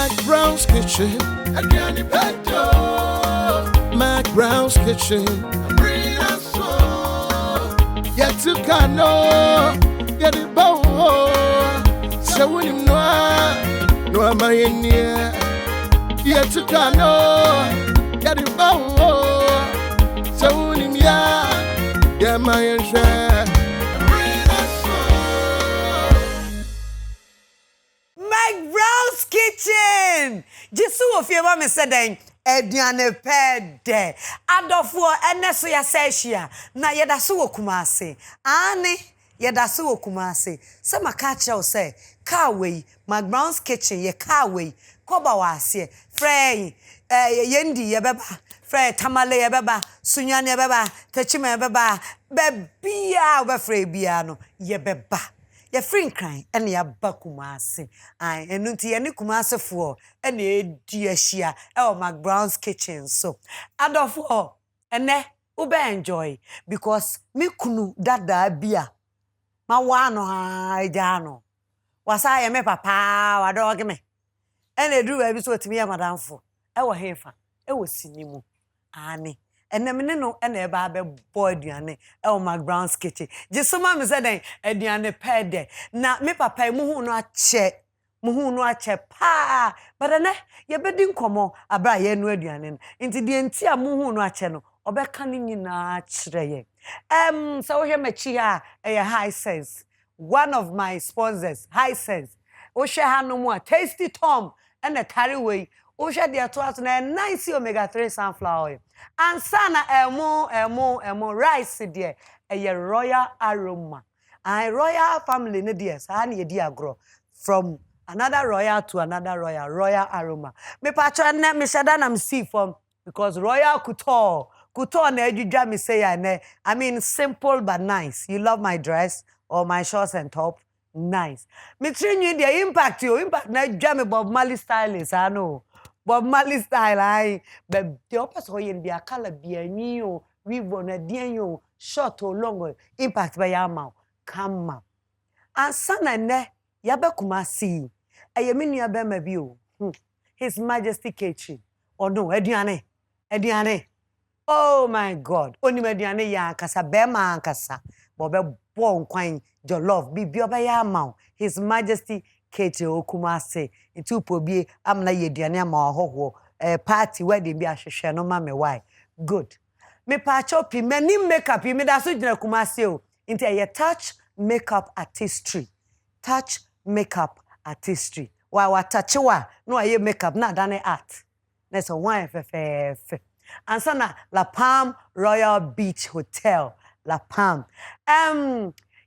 McBrown's kitchen. McBrown's kitchen. Yet to cano, get it bow. So when you know, no am I in here. Yet to cano, get it bow. So when you know, yeah, my share. McBrown's kitchen. Jesu of your mama said, Ediane pede. Adofo eneso ya seshia. Na yedasu okumase. Ani yedasu okumase. Se makacha o se. Kawe. McBrown's kitchen ye kawe. Koba wase. Frey. Yendi yebeba. Frey tamale yebeba. Sunyane yebeba. Techime yebeba. Bebia ube frey biano. Yebeba. Ye free crying and ya bakumase. I and nunti any kumase for any dear shia McBrown's kitchen. So adofo and ube enjoy because me kunu dada bia ma wano ha jano wasa ye me papa wadog me and they do every sort to me madam for ewa hefa ewa sinimu ani and no and a baby boy diane McBrown's kitchen. Just so mamma said, Ediane pede. Na me papa muhu no ache pa. But ane ye bedin komo abra ye no aduane. Inti di entia muhu no ache no obeka ni nyina kire ye. So here me chia high sense. One of my sponsors, high sense. O she ha no mo tasty tom and a carry way. O she dia to aso na nice omega-3 sunflower oil. And sana emo rice there a royal aroma. I royal family ne dear sani edi agro from another royal to another royal aroma. Me patcho na me shada na me see from because royal couture na ejudwa me say I mean simple but nice. You love my dress or my shorts and top? Nice. Me train you the impact na ejudwa me Bob Marley style is I know. Bob Marley style, I but the opposite in be a color be a new, we want a dear short or long impact by Yama, come out. And son and ne, Yabakumasi, a yaminia bema view, His Majesty kitchen, or no, Ediane. Oh my God, only Mediane Yankasa, Bema Ankasa, Bob Bon Quine, your love, be by Yama, His Majesty. Kete okumase itu pobi amna yediane ma hoho party where they be ahwehwe no ma me why good me pa chopi many makeup me da so gina kumase o inte ye touch makeup artistry wa touch wa no aye makeup na dane art na so one fe ansa na La Palm Royal Beach Hotel La Palm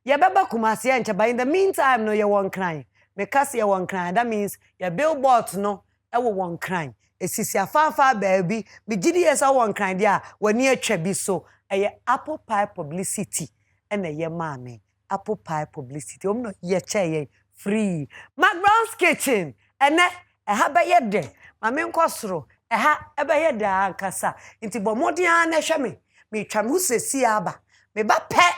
ye baba kumase enche by in the meantime no ye won crying. Because you one crying, that means your billboards no, ever one crying. It's your far baby, be GDS I one crying, yeah, when near Chebi so a apple pie publicity and a ye mammy. Apple pie publicity, no ye chair free. McBrown's kitchen, and a haba yet day. My main costro, a ha ever yet da cassa, into Bomodiana shame, me chamuse siaba, me ba pet,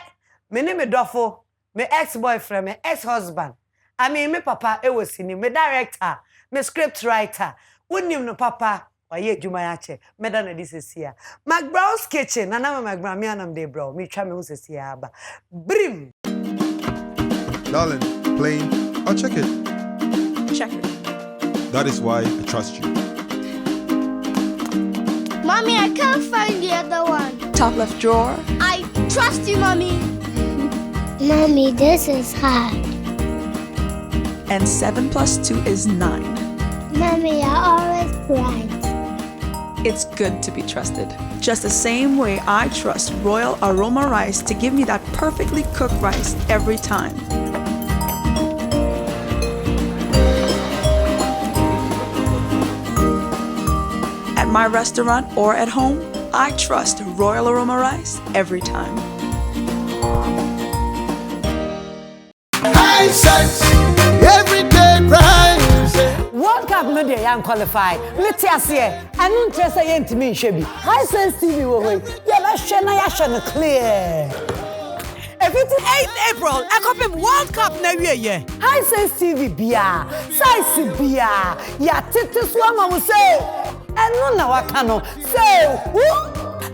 me name me doffo, me ex-boyfriend, me ex-husband. I mean, me papa, was in me director, me script writer. Wouldn't you know, papa? Why ye Jumayache? Medana this is here. McBrown's kitchen, and I'm a McBrown de bro. Me try me who's here, but brim. Darling, plain or check it? Check it. That is why I trust you. Mommy, I can't find the other one. Top left drawer. I trust you, Mommy. Mommy, this is hard. And 7 + 2 is 9. Mommy, you're always right. It's good to be trusted. Just the same way I trust Royal Aroma Rice to give me that perfectly cooked rice every time. At my restaurant or at home, I trust Royal Aroma Rice every time. High sense, everyday price. World Cup no dey yan qualify. Let's here. I don't trust say ntimi nhwe bi. High sense TV wo we. Ya ba hwe na ya hwe no clear. April, I copy World Cup na wiye. Hisense TV bia, size bia, ya tete so ama say. Eno na waka no. Say,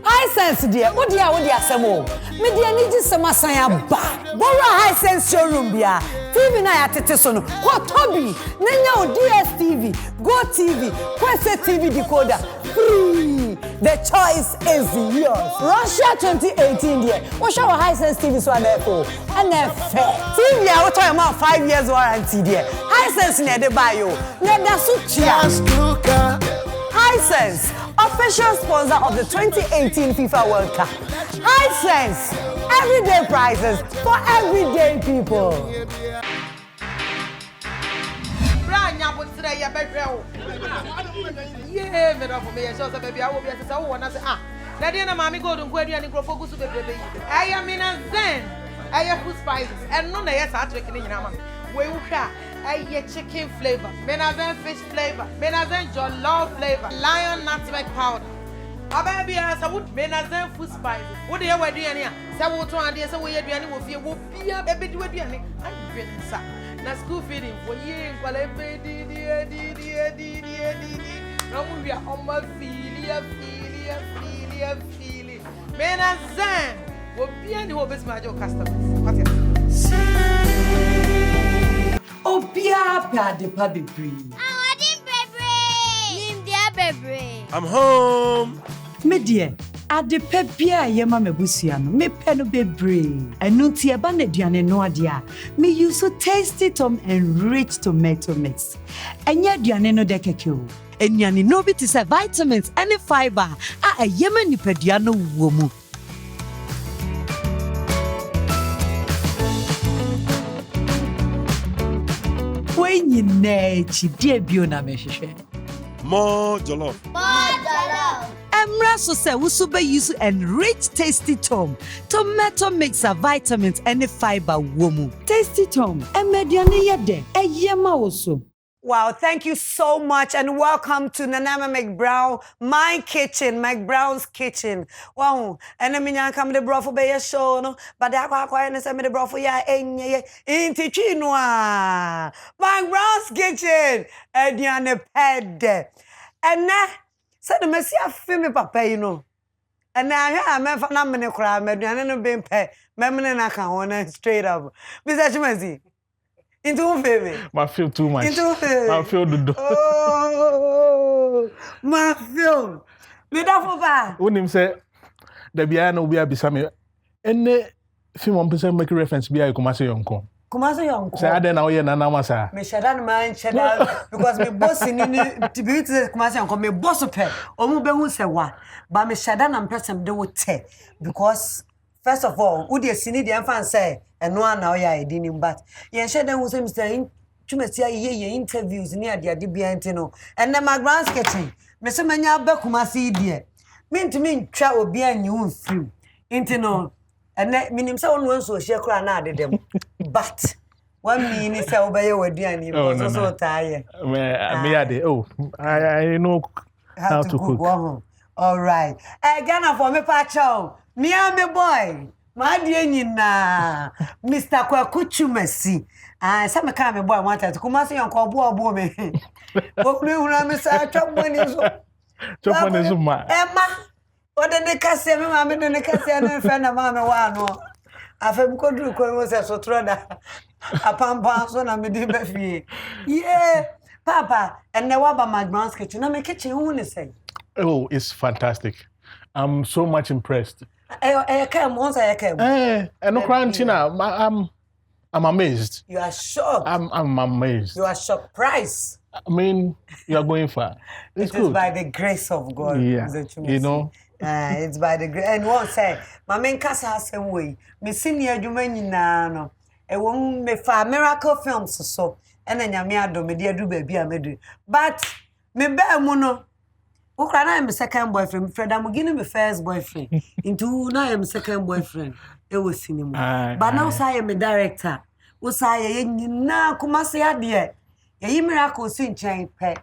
Hisense dia, wo dia asem o. Me dia ni ji sema san aba. Borrow Hisense showroom bia. TV na ya tete so no. Ko Toby, nenya o DSTV, Go TV, Kwese TV decoder. Free. The choice is yours. Russia 2018 there. What show Hisense TV so therefore? And TV I will tell you 5 years warranty there. Hisense near the bio. Near the suchia. Hisense, official sponsor of the 2018 FIFA World Cup. Hisense, everyday prices for everyday people. Yeah, me for me, so baby, I will be as I want to say, Nadiana Mammy go to Query and go focus with baby. I am in a zen. I have food spices and none of us are drinking in Yaman. We will have a chicken flavor, Menazen fish flavor, Menazen jollof flavor, lion nutmeg powder. A baby as I would Menazen food spices. What do you wear, dear? So, what one day, so we are doing with you, will be a baby to a dear. I'm very sad. Na school feeding for years, while every day. No, we are on my feeling. Men and Zen will be any hobbies, my customers. Oh, Pia, the puppy breed. I'm home. Me dear, at the pepia, Yama Mebusiano, me pen bebre, and Nuntia Banedian no idea. Me use so tasty tom and rich tomato mix. And yet, Dianeno decacule. And yani no bit is a vitamins and a fiber. A Yemen pediano woman. When you nachi, dear Biona Meshe. More jollof. Emra so say usube use and rich tasty tom. Tomato mix a vitamins and a fiber woman. Tasty tom. Emediane yede. E yema also. Wow, thank you so much and welcome to Nanama McBrown, my kitchen, McBrown's kitchen. Wow, and I mean I come the bro for be a show no, but I quite and me the bro for ya inti chinwa. McBrown's kitchen, Ediane ped. And na said the Messi film papa you know. And now here I'm a phenomenal crowd, Mediane no being pay, Memon I can straight up. Mr. Chimazi. Into baby. I feel too much. Into I feel the Oh, my film. Me da for ba. When him say the biano be abisame. Any film 1% make reference be I come say yonko. Kumase yonko. Say I now ye nana masa. Me shedan man shedan because me boss in to be to kumase yonko me boss pe. Omo be hu say wa. But me shedan am person de wo te because first of all, who the sini the fan say and no one now ya didn't but ye shedan hu say Mr. Twumasi ye interviews near the Adibiante no and then McBrown's kitchen me say manya ba Kumasi die me ntimi ntwa obi anyi hu film intino and minim say won so share kra na adedem but 1 minute say obeye waduani because so tie me ade I know how to cook. All right. Ghana for me pacho me am me boy my dear nyina Mr. Kwaku Twumasi say me ka me boy want to Kumasi yonko bo me okunu hura me say choboni so ma Emma what the kase me ma me no kase no friend na ma me wa no afem kodru ko mo say so troda apampa so na me di ba fie yeah papa and now about McBrown's kitchen na me kitchen who ni say oh it's fantastic. I'm so much impressed. Came once I came. And no crying I'm amazed. You are shocked. I'm amazed. You are surprised. I mean, you are going far. It's It is by the grace of God. Yeah. You know. It's by the grace. And one say, my main cast has same way. Me senior Jumani no. E won me fa miracle films so. And then me ado me dia do baby amedu. But me be mu no. Ukraina am second boyfriend. Fred am giving me first boyfriend. Into now am second boyfriend. E was cinema. But now say me director. Wo say ye nyina Kumasi ade. Ye miracle sin chain pe.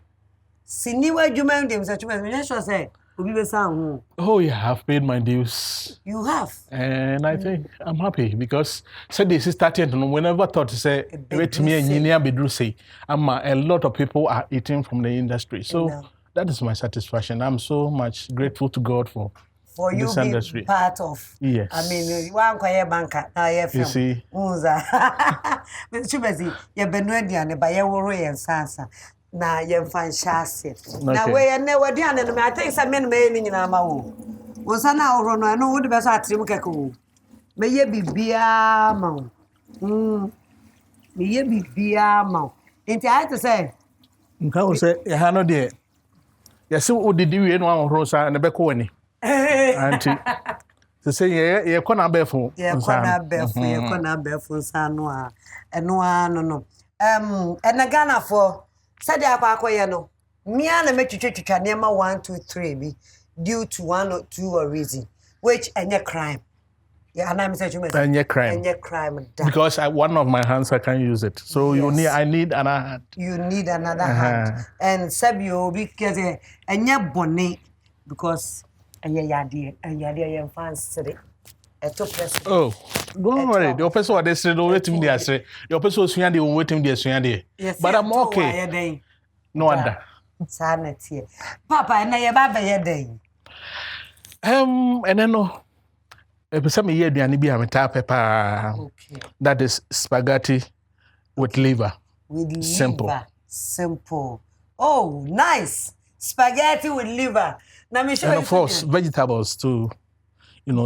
Sini wa dwuma ndem say Twumasi me sure say Obi be san Oh yeah, I've paid my dues. You have. And I think I'm happy because said this is starting to know. We never thought to say wait me and engineer bedru say a lot of people are eating from the industry. So that is my satisfaction. I'm so much grateful to God for you this being industry. part of. Yes. I mean, you are quite a banker. You see. Mr. Chumasi, you've been ready and by your worry and sansa. Na yem fan chassis. Na we never done and I think some men may in our mouth. Was an hour no, I know what the best at Trimco. May ye be beer mount. May ye be beer mount. Ain't I to say? Nka say ya ha no de. Ya se o didi we no ahoro sa na be ko ani. Auntie. To say ye kona befo. Ye kona befo sa no a. Eno no. And a Ghana for said akwa no. Me na metwetwetwa nema 1 2 3 be due to 1 or 2 reason which any crime. Yeah, and I'm saying any crime. Any crime. Because one of my hands I can't use it. So I need another hand. You need another hand. And Sabio because any bonnet because and fans today. Oh, don't worry. The person what they say don't wait him there say. The person suya dey wait him there suya dey. But I'm okay. No wonder. Sanity. Papa and your baba ye dey. And then no. Some year aduane bi ameta pepper. Okay. That is spaghetti with liver. With simple. Liver. Simple. Oh, nice. Spaghetti with liver. Now me show and of course vegetables too.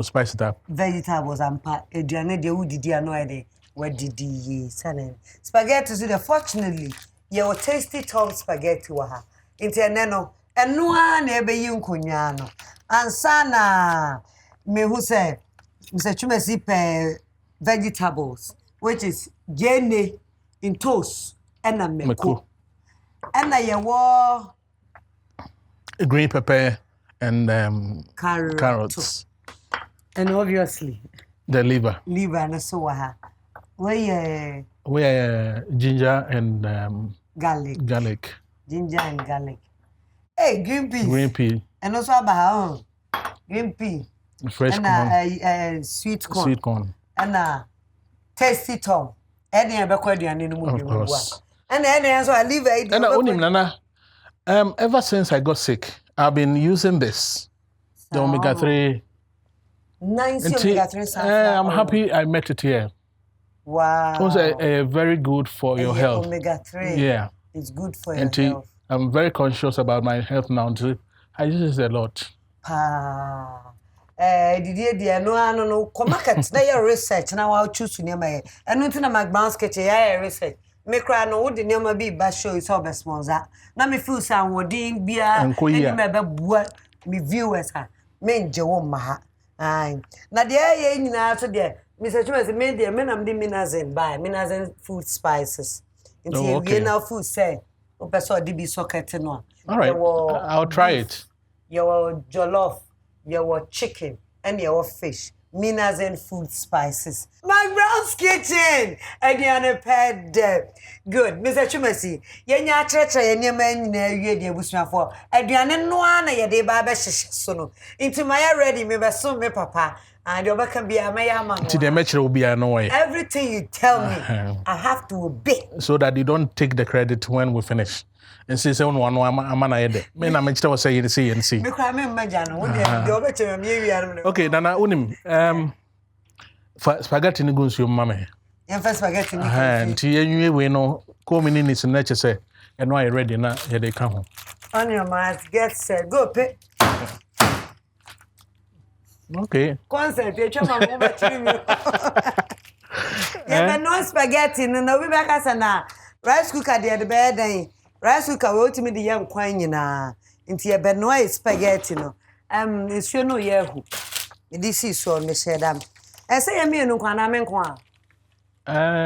Spice it up. Vegetables and aduane de wo didi ano ede. What did ye sanin? Spaghetti so fortunately, your tasty Tom spaghetti wa ha. Inte neno. Eno na ebe yi nkonya no. Ansana me who say Mr. Twumasi pe vegetables which is gene in toast and a meko. And a yawo green pepper and carrots. And obviously the liver. Liver and so ha. Where ginger and garlic. Ginger and garlic. Hey, green peas. Green pea. And also about green pea. Fresh and sweet corn. Sweet corn. And tasty Tom. Any other aduane no mu. Of course. And then so I leave it. And onim nana. Ever since I got sick, I've been using this. The omega-3. Nice omega-3. I'm happy I met it here. Wow. It was a very good for your health. Omega-3. Yeah. It's good for your health. I'm very conscious about my health now. I use it a lot. No market na your research na wa choose to name e enu nti na McBrown's kitchen ya research me kra no wo de name bi ba show is all sponsor na me feel say wodin bia eni me be bua me viewers ha me nje wo ma ha ai na de ye nyina so de Mr. Twumasi me de me nam de Finalizing food spices nti we na food say o person de bi socket no. All right, I'll try it. Your jollof, your chicken, and your fish. Finalizing food spices. McBrown's kitchen. Ediane ped. Good. Mr. Twumasi, yenya tretre yenye men na wie de busuafo. Ediane no na ye de ba be hihye so no. Into my ready me be so me papa. And you can be a maya man. To the metro will be annoying. Everything you tell me, I have to obey. So that you don't take the credit when we finish. And say one amana ede. Me na me chita say see. Me kwa me imagine no de obeche me wi. Okay, nana unim spaghetti ni gunsu mama. Yen fa spaghetti ni. Nti yenwe we no ko me ni na che say eno ay ready na ye dey ka ho. On your mark, get set, go pay. Okay. Concert, you chama mo batiri mi. Yeah, but no spaghetti no we back as na rice cooker dey the bed then. Rice cooker we ultimate the young kwan nyina. Nti ye be no spaghetti no. Nsuo no ye hu. This is so me share them. Say ye me no kwan na me kwan.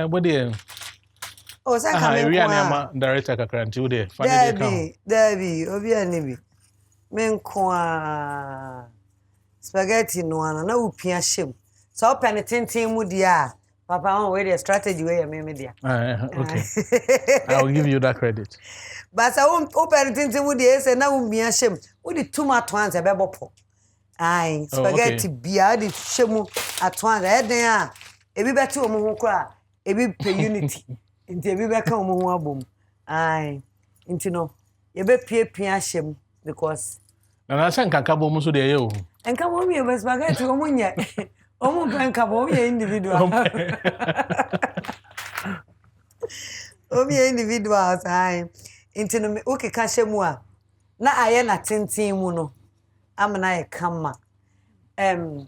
What dey? Oh, say ka me kwan. We are director kakra nti wo dey. Debbie, obi ani bi. Me kwan. Spaghetti no ana na upia shem. So penitentin mu dia, Papa, on wait a strategy way, media. Okay. I'll give you that credit. But I won't open it into wood, yes, and now be ashamed. Would it too much once a bebo? Aye, spaghetti beer, the shemu at once. There, a bit better on cry, a bit per unity. Into a bit back on boom. Aye, into no, you bet peer shame because. And I think I can't almost do you. And come on, you spaghetti, woman yet. Oh, my come individual. Oh, me individuals, aye. Into no okay, cashemua. Na ayena tintin mu no. Amana e kama.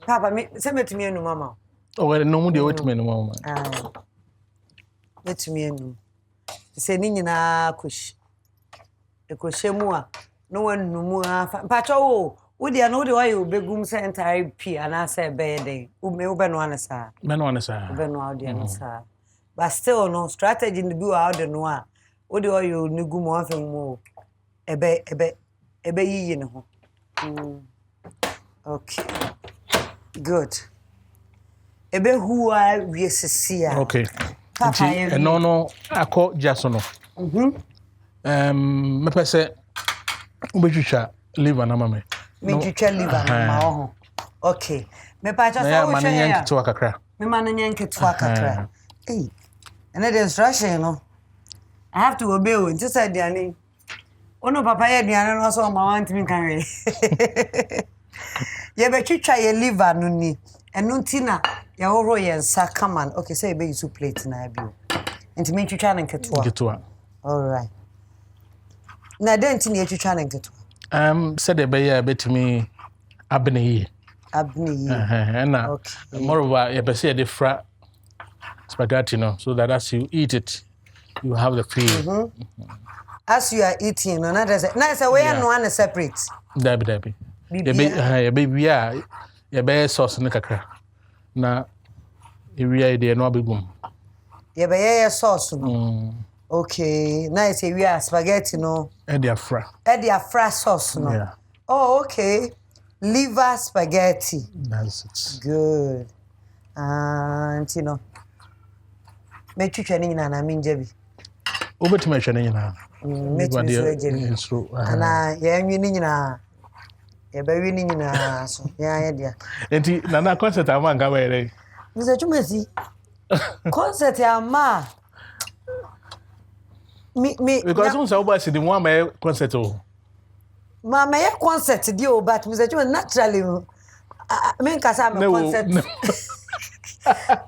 Papa, me send me to me no mama. Oh, well, no more wait me no mama. Let me no. Say ni nyina kush. E koshemua. No one no mu pacho wo dia no de why you begum say entire p and I say be dey. Me ube no anasa. Me no anasa. Ube no audio anasa. But still no strategy in the do out the no. Wo de why you nugu mo afem mo. Ebe yiyi ne ho. Okay. Good. Ebe huwa wiesesia. Okay. Nti no akọ jaso no. Me pese ubetwitwa liver na mama. Me twitwa liver na ma ho. Okay. Me pa cha so wo hwe ya. To akakra. Me ma no nyanke to akakra. Eh. And the instruction no. I have to obey you. Just said the ono papa ye aduane no so ma want me kan we. Ye be twitwa ye liver no ni. Eno ntina ye horo ye nsa come on. Okay, say be use plate na abi. Nti me twitwa na nketoa. All right. Na den ntina ye twitwa na nketoa. Said the be betimi abne yi. Na okay. Moreover ye be say the fra spaghetti no, so that as you eat it you have the feel. As you are eating, another say, na say we are no one separate. Dabi. Ye be sauce ne kakra. Na area dey no abegum. Ye be sauce no. Okay, na say we are spaghetti no. E dey afra. Sauce no. Yeah. Oh, okay. Liver spaghetti. That's it. Good. And you know. Me twitwa ni na minjebi. Obetime hwe ne nyina. Ana ye nwi ni nyina. Ye ba wi ni nyina so. Ya dia. Enti na concert ama nga were. Mr. Twumasi. Concert ama. Me because some say oba si the one my concert o. Ma me concert di o but Mr. Twumasi naturally me nkasa me concert.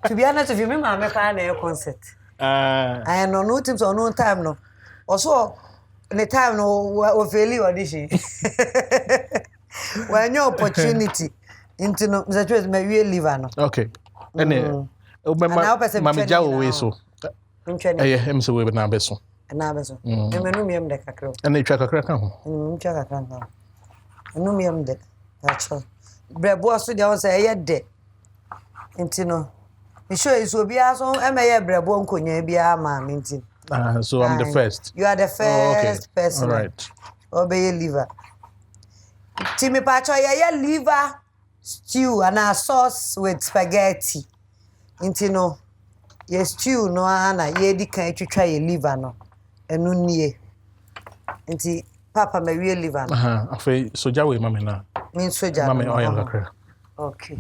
To be honest with you, me ma fa na concert. I know no times or no time no. Also the time no we fail audition. When your opportunity into no Mr. Twumasi me we live no. Okay. Ene ma me jawo we so. Em so we na beso. Na beso. E me no miem de kakra. Ene twa kakra ka ho. Twa kakra ka. No miem de. That's all. Brebo so dia won say e de. Inti no. Me sure is obi aso emeye brebo nkonya bia ma me nti. So I'm the first. You are the first person. All right. Obey liver. Timi pacho ye liver stew and a sauce with spaghetti. Inti no. Ye stew no ana ye di kan twitwa ye liver no. Enu nie. Inti papa me we liver no. Afei soja we mama na. Me soja. Mama oil kakra. Okay.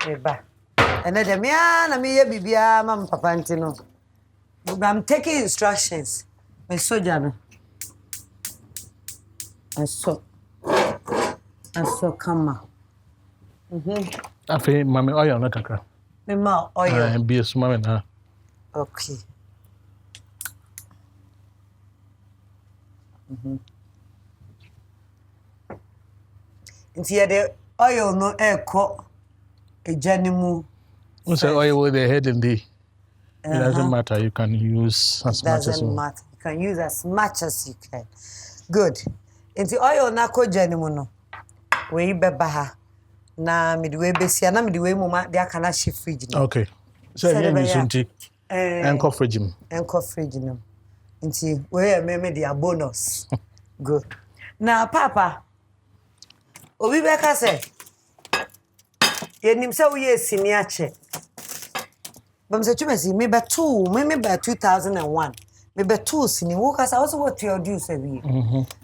Eba. And then me na me ye bibia mam papa nti no. I'm taking instructions. Me soja no. And so come on. Afei mama oil na kakra. Me ma oil. Be so mama na. Okay. Nti ya de oil no eko ejanimu. We say oil with the head in the. It doesn't matter. You can use as much as you want. You can use as much as you can. Good. Nti oil na ko janimu no. We beba ha. Na midwe besia na midwe muma de aka na shi fridge no. Okay. So here you sunti. Enko fridge no. Enko fridge no. Nti we me dia bonus. Good. Na papa obi beka say yenim say we senior che Mr. Twumasi, me be 2001. Me be 2 sini wo kasa also what you do say we.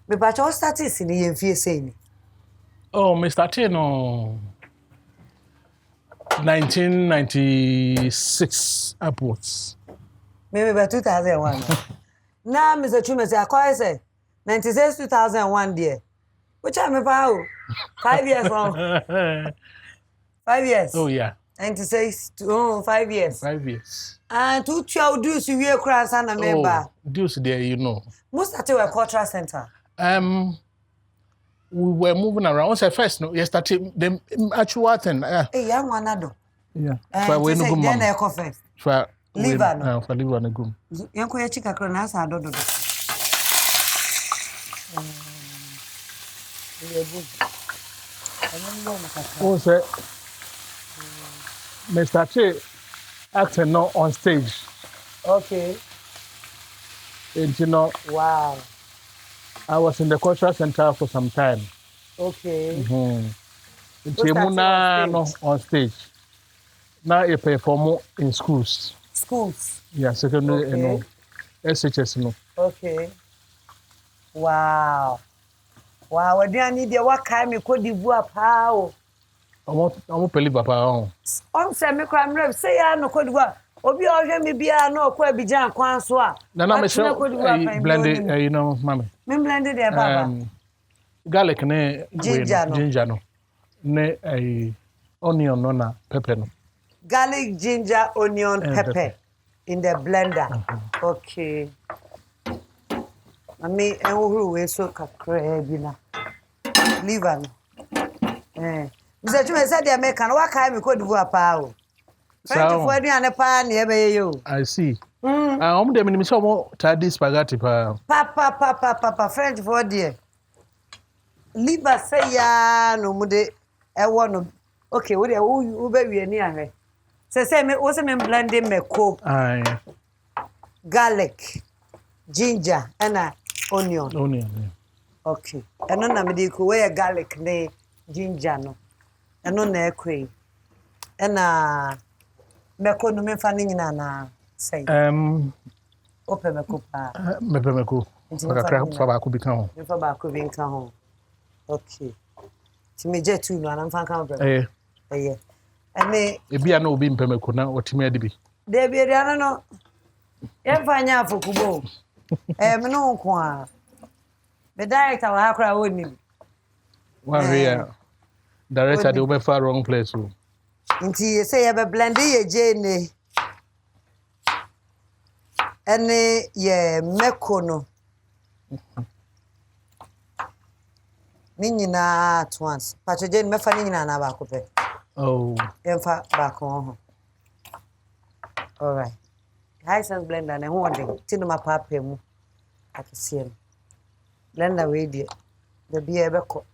Me ba cho start sini ye fie say ni. Oh, me started no 1996 upwards. Me be 2001. Na Mr. Twumasi akoy say 96 2001 there. Which I me pa o. 5 years long. 5 years. Oh yeah. 96 to 5 years. 5 years. And to tell do so we cross and member. Deuce there, you know. Most at a cultural center. We were moving around. Once I first no, yesterday the actual thing. Hey, young one ado. Yeah. For we no go then I confess. For liver no. For liver no go. Yanko ya chika kro na asa adodo. Oh, sir. Mr. Che acting now on stage. Okay. And you know, wow. I was in the cultural center for some time. Okay. On stage. Now I perform in schools. Schools? Yeah, secondary, okay. You know, SHS, no. Okay. Wow. Wow, I didn't need what kind of Cote d'Ivoire power. I'm believe papa. On say me crime rep say I no Cote d'Ivoire. Obi o me bia no kwa Abidjan kwan so a. Na me show blended, you know, mommy. Me blended there baba. Garlic ne ginger no. Ne onion no na pepper no. Garlic, ginger, onion, pepper in the blender. Okay. Mami enhuru we so kakra bi na. Liver no. Mr. Twumasi said the American wa kai me Cote d'Ivoire pa o. French for aduane pa na e be yo. I see. Dem ni so mo tadi spaghetti pa. Pa French for there. Liver say ya no mude e wo no. Okay, we dey wo be wi ani ahwe. Say me wo say me blending meko. Aye. Garlic, ginger and onion. Yeah. Okay. And no na me dey ko we garlic ne ginger no. Eno na ekwe. Ena meko no me fa ni nyina na say. Ope meko pa. Mepe meko. Kakra fa ba ko bi kan ho. Me fa ba ko bi kan ho. Okay. Ti me je tu no na mfa kan bra. Eh. Ene ebia na obi mpe meko na otimi ade bi. De bi ade no. Ye fa nya afokubo. Me no nko a. Me director wa akra woni. One real. Director they will far wrong place. Nti say you be blend ye jene. Ene ye meko no. Ni nyina at once. Pacho jene me fa ni nyina na ba ko pe. Oh. Emfa ba ko ho. All right. High sense blender na ho de. Ti no ma papa mu. Akese. Blender we die. The be e be ko.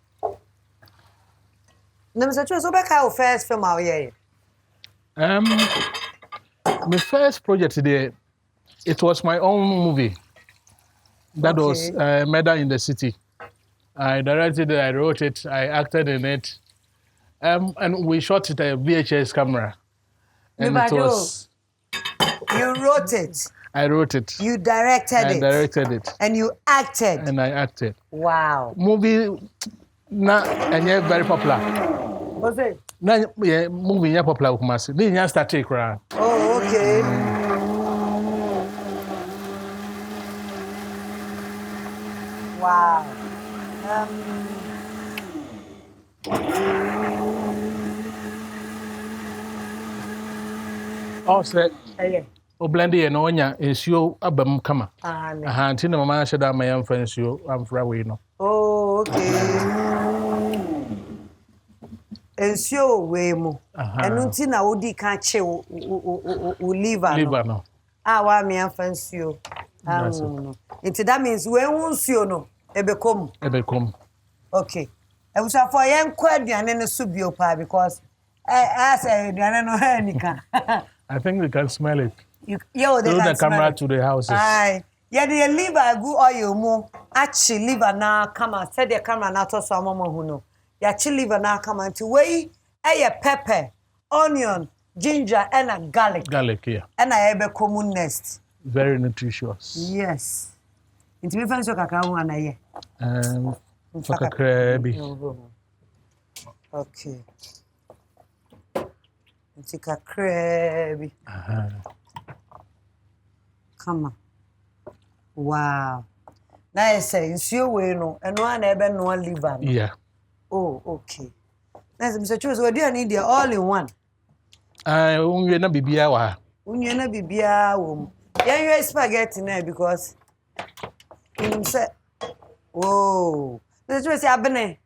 Na Mr. Twumasi obe ka o first film out here. My first project today, it was my own movie. That was Murder in the City. I directed it, I wrote it, I acted in it. And we shot it at a VHS camera. And it was... You wrote it. I wrote it. You directed it. I directed it. And you acted. And I acted. Wow. Movie, and very popular. What's it? Na movie popular Kumasi. They just started crying. Oh, okay. Wow. Also, blend it no nya ensuo abam kama. Aha, nti na mama sheda ma yam fa ensuo amfra we no. Oh, okay. Ensuo we mu. Enu nti na odi kan che o liver no. Liver no. Wa me yam fa ensuo. No. Nti that means we ensuo no ebekom. Ebekom. Okay. I wish for yen kwa aduane no so bio pa because I say aduane no hanika. I think we can smell it. They through can the camera to the houses. Aye. Yeah, the liver go oil mo. Actually, liver na come and said the camera na to so mama hu no. Ya chi liver na come and to way pepper, onion, ginger and a garlic. Garlic, yeah. And I have a common nest. Very nutritious. Yes. Into me fancy kakra one aye. Crabby. Okay. Into crabby. Come on. Wow. Now I say, you way no, and one ever no liver. Yeah. Oh, okay. Now, Mr. Choose, what do you need there all in one? You're not bibia wa. You're not bibia. Yeah, you're spaghetti now because you say, whoa. Let's just say, Abene.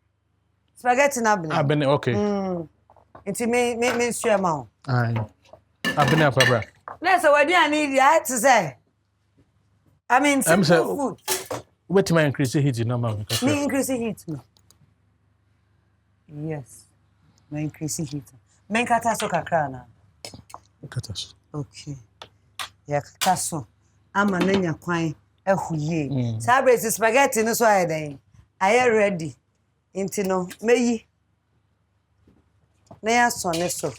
Spaghetti Abene. Abene, okay. It's me, sure, mouth. Aye. Abene, Fabra. That's what you need, I to say. I mean, simple food. Wait, my increase heat, no, ma'am. Me increase heat. Yes. Me increase heat. Me kataso kakra na. Kataso. Okay. Ya kataso. Ama nanya kwan ehuye. Sabre spaghetti no so ayeden. Aye ready. Inti no meyi. Na ya so ne so.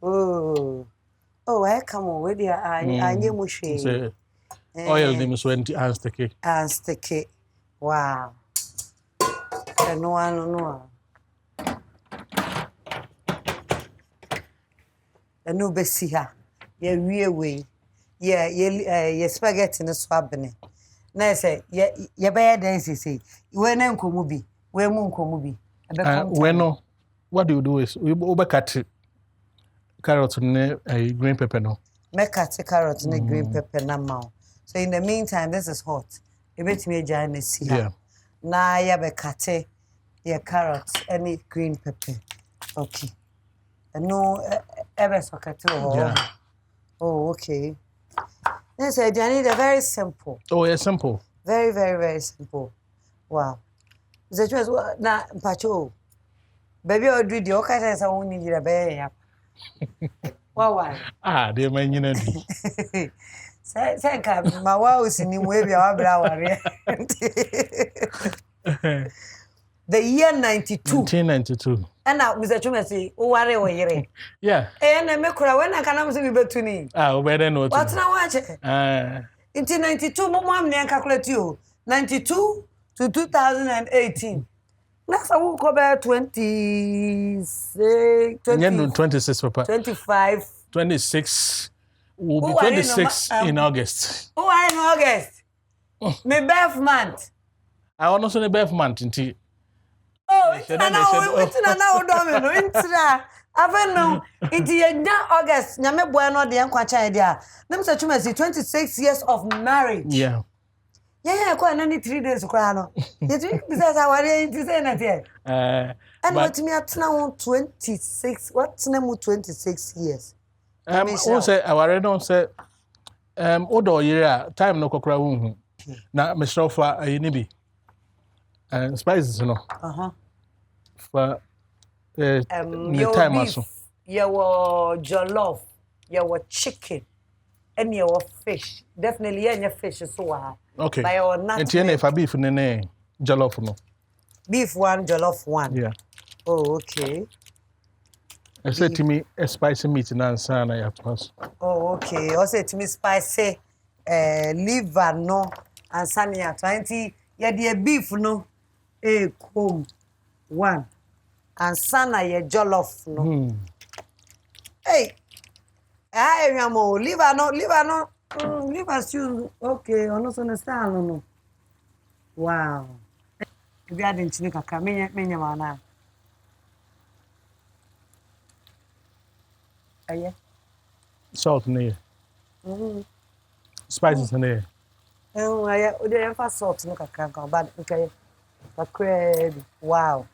Oh, I come on with you. I knew mushy. Oil name is 20 and sticky. And sticky. Wow. No. A new Bessia. Ye real way. Ye spaghetti in a swabbing. Now say, ye bear dancing say, when Uncle Mubi, where Munko Mubi. When what do you do is we overcut carrots and green pepper no. Make cut carrots and green pepper now. So in the meantime, this is hot. You bet me a giant see. Yeah. Now you have a cut your carrots and green pepper. Okay. And no ever so cut. Yeah. Oh, okay. This is very simple. Oh, yeah, simple. Very, very, very simple. Wow. The choice na pacho. Baby, I'll do the okay. I only need a bear. Wow. They may know. Say, my wow is in the way we are. The year 92. 1992. And now, Mr. Twumasi, who are you? Yeah. And I make her when I can see between. Better know. What's now watching? In 92, Mom, I calculate you. 92 to 2018. Next, I will go back 26, 26, Papa. 25. 26. Will be 26 in August. Oh, I in August. My birth month. I want to say the birth month in tea. Oh, it's now domino. It's I've known it's August. Nyame bueno de nkwacha dia. Na Mr. Twumasi 26 years of marriage. Yeah. Yeah, quite 93 days kwa no. You think because I worry to say na there. And what me at now 26. What's name 26 years? Who say I worry don't say odo year time no kokra hu. Na me strofa ayinibi. Spices no. For time also. Your jollof, your chicken, and your fish. Definitely your fish is so. Okay. And if I beef nene jollof no. Beef one, jollof one. Yeah. Oh, okay. I said to me a spicy meat and sana ya pass. Oh, okay. Also to me spicy liver no and sanya 20. Yeah, the beef no. Comb one and sana ye jollof no. Hey, I am liver no liver stew. Okay, I don't understand no. Wow. If you hadn't seen a menya mana. Aye. Salt in there. Spices in there. Oh, I have salt no kakra but okay. Crab. Wow.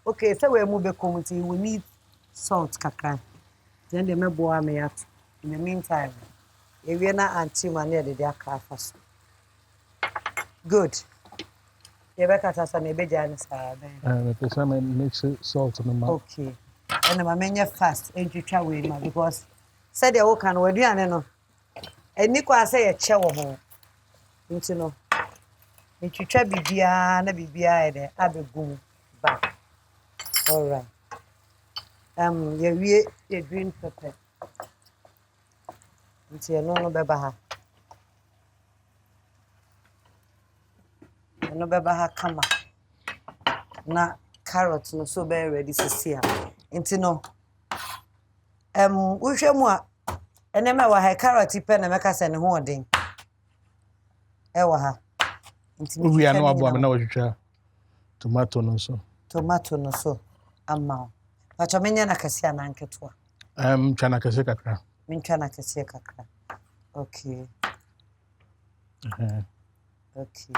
Okay, so we move the community. We need salt, kakra. Then they may boil me out. In the meantime, if you're not anti-mania, they are careful. Good. You better tell us a baby Janice. The person makes salt in the mouth. Okay. And I'm many fast. And you try with me because said the old can we do no. And Nico say a chair home. You know. If you try bibia na bibia there, I be go back. All right. Your green pepper. It's your no bebaha. No bebaha kama. Na carrot no so be ready to see am. Nti no. Wohwe mu a ene me wa ha carrot pe na meka se ne ho odin. E wa ha. Nti we are no abo na wohwehwa tomato no so. Tomato no so. Ama. Pacho menya na kase na nketo. Chana kase kakra. Mentwa na kase kakra. Okay. Okay.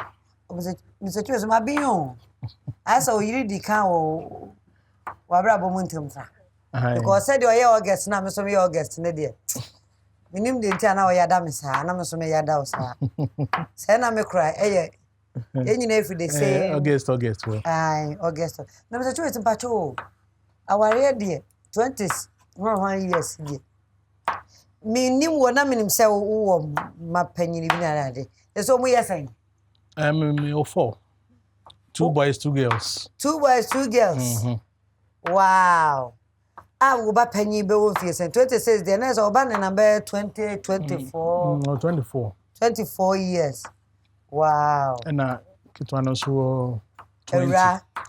Mr. Choose my bion. I saw you di kan o wabra bo muntemfa. Because said your August na me so me August na de. Minim de ntia na o yada me sa na me so me yada o sa. Say na me cry nyina every day say August. Aye, August. Na Mr. Choose mpacho. Aware de 20s no 1 years de. Minim wo na minim say wo mapanyini bi na ade. So mo yesan. Me 4. 2 boys, 2 girls. 2 boys, 2 girls. Wow. Wo ba panyi be wo fie 26 there na so ba na number 20 24. No, 24. 24 years. Wow. And kitwa no so 20.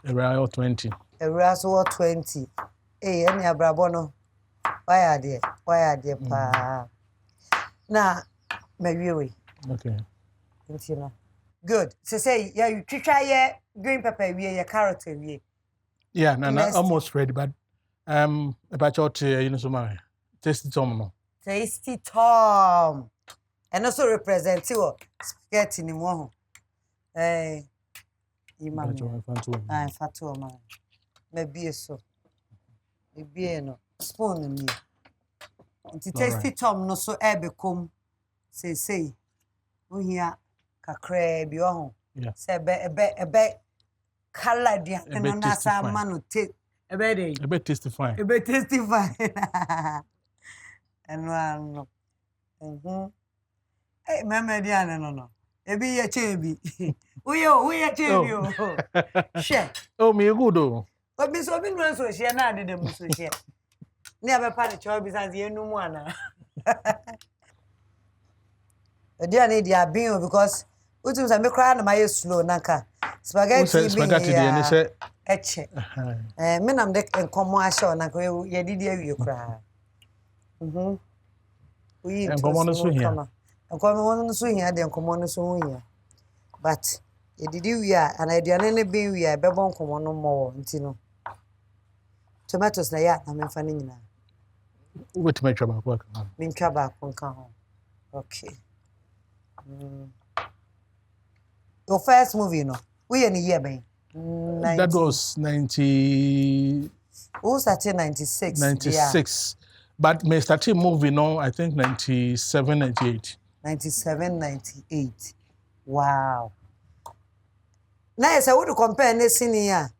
Era or 20. Era so 20. Eh any abrabo no. Why are there pa. Na mewiwe. Okay. Ntina. Good. So say yeah you try your green pepper we your carrot we. Yeah, almost ready but about your so my tasty tom no. Tasty Tom. And also represent you spaghetti ni mo ho. Imam. Fatu ma. Maybe so. Maybe no. Spoon ni. Nti tasty Tom no so e be kom say. Ohia kakra bi ho. Say ebe color dia no na sa manu te ebe dey. Ebe testify. No. Eh mama dia no. Ebi ye chebi. Uye chebi o. She. Oh me good o. Obi so bi no so she na ade dem so she. Ni abepa de chobi sans ye nu mu ana. Dia need dia bin because utum say me cry na my slow nanka. Spaghetti dia ni say eche. Me nam de enkomo ahye nanka ye didi awie kra. We enkomo no so hia. Enkomo no so hia de enkomo no so hia. But ye didi wi a ana aduane ne bin wi a be bon enkomo no mo nti no. Tomatoes na ya na me fa ne nyina. What make trouble work? Me ntwa ba konka ho. Okay. Your first movie, no? We in a year, babe. That was 90. Who started 96? 96. Yeah. But me started movie, no, I think 97, 98. 97, 98. Wow. Now, I would compare this senior.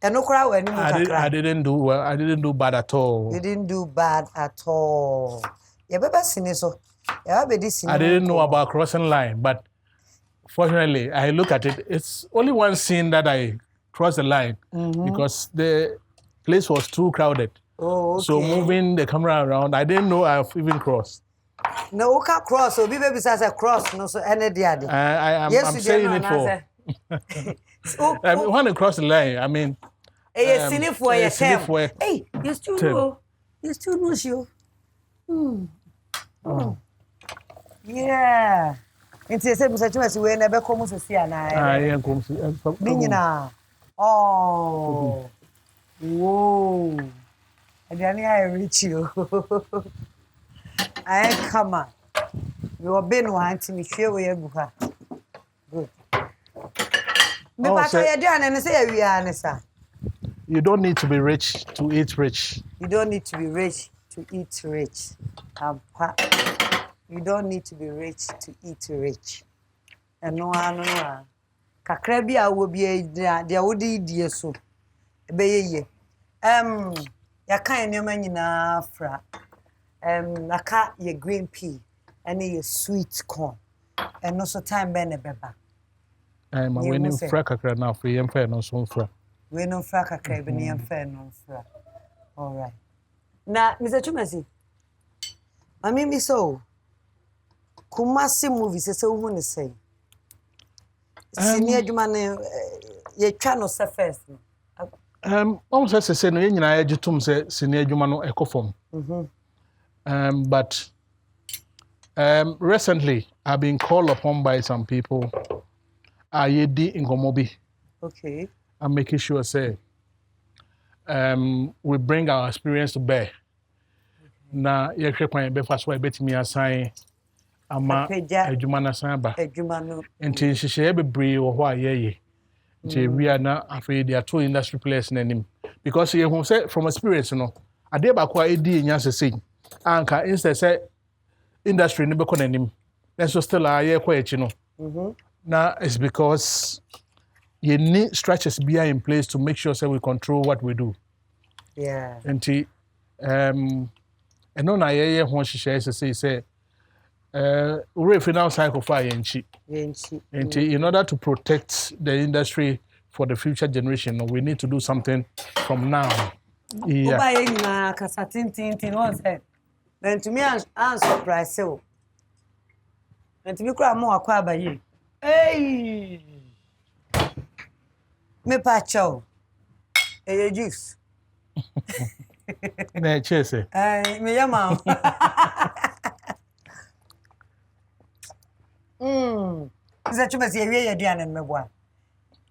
And no crowd anymore. I didn't do well. I didn't do bad at all. You didn't do bad at all. You ever seen it so? I didn't know about crossing line, but fortunately, I look at it. It's only one scene that I crossed the line because the place was too crowded. Oh, okay. So moving the camera around, I didn't know I've even crossed. No, we can't cross. So, baby says a cross. No, so any day. I'm saying it for. When I cross the line, I mean. Hey, you for yourself. Hey, you still know. You still know you. Yeah. Nti say Mr. Twumasi we na be komu so sia na. Yeah, komu so. Ninyina. Oh. Whoa. Adani I reach you. I come on. You have been one to me share we ebuka. Good. Me pa to ye do and say we are nesa. You don't need to be rich to eat rich. You don't need to be rich to eat rich. You don't need to be rich to eat rich. And no. Kakra bi a wo bi dia wo di so. Ebe ye. Ya kan nyoma nyina fra. Naka ye green pea and ye sweet corn. And no so time be ne beba. Ma we ni fra kakra na fra yem fa no so fra. We no fra kakra bi ne yem fa no fra. All right. Now, Mr. Twumasi, I mean, me so. Kumasi movies, say who want to say. Senior Jumane, ye channel first. Almost say no, you know, Jitum say senior Jumano eco form. But recently, I've been called upon by some people. I did in Gomobi. Okay. I'm making sure say we bring our experience to bear. Na ye hwe kwan be fa so e betimi asan ama adwuma na san ba. Adwuma no. Enti hihye bebre wo ho ayeye. Nti we na afei they are two industry players na nim because you hu say from experience no ade ba kwa edi nya sesei anka instead say industry ni be ko na nim. So still aye kwa echi no. Now it's because you need structures be in place to make sure say we control what we do. Yeah. Enti and no na ye ho hihye say we final cycle for yenchi. And in order to protect the industry for the future generation, we need to do something from now. Yeah. Then to me, I'm surprised. So, and to me, cry more by you. Hey, me pacho, hey, juice. Ne chese. Me yama. Mr. Twumasi, ye aduane mmeboa.